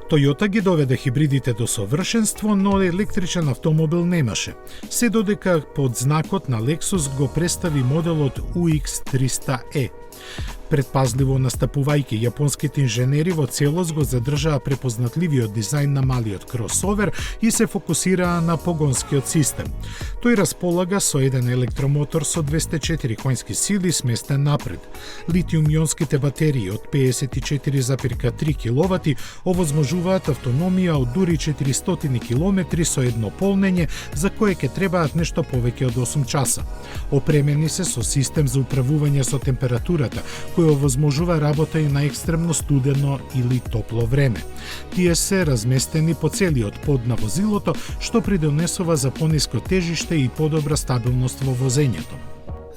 Toyota ги доведе хибридите до совршенство, но електричен автомобил немаше. Се додека под знакот на Lexus го представи моделот UX300e. Предпазливо настапувајќи, јапонските инженери во целост го задржаа препознатливиот дизајн на малиот кросовер и се фокусираа на погонскиот систем. Тој располага со еден електромотор со 204 коњски сили сместен напред. Литиум-ионските батерии од 54,3 киловати овозможуваат автономија од дури 400 километри со едно полнење, за кое ќе требаат нешто повеќе од 8 часа. Опремени се со систем за управување со температурата, кој овозможува работа и на екстремно студено или топло време. Тие се разместени по целиот под на возилото, што придонесува за пониско тежиште и подобра стабилност во возењето.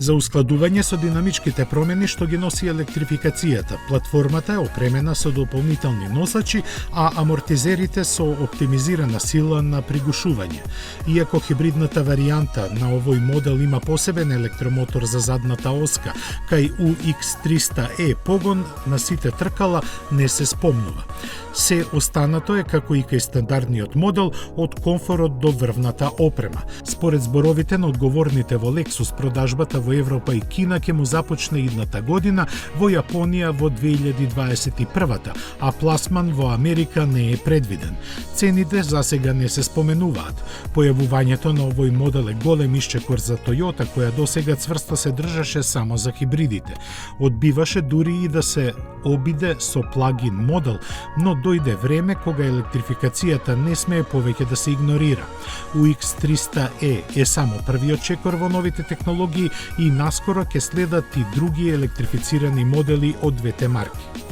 За ускладување со динамичките промени што ги носи електрификацијата, платформата е опремена со дополнителни носачи, а амортизерите со оптимизирана сила на пригушување. Иако хибридната варијанта на овој модел има посебен електромотор за задната оска, кај UX300e погон на сите тркала не се спомнува. Се останато е како и кај стандардниот модел од комфорот до врвната опрема. Според зборовите на одговорните во Lexus, продажбата во Европа и Кина ќе му започне идната година, во Јапонија во 2021, а пласман во Америка не е предвиден. Цените засега не се споменуваат. Појавувањето на овој модел е голем исчекор за Toyota, која досега цврсто се држаше само за хибридите. Одбиваше дури и да се обиде со плагин модел, но дојде време кога електрификацијата не смее повеќе да се игнорира. UX300e е само првиот чекор во новите технологии и наскоро ќе следат и други електрифицирани модели од двете марки.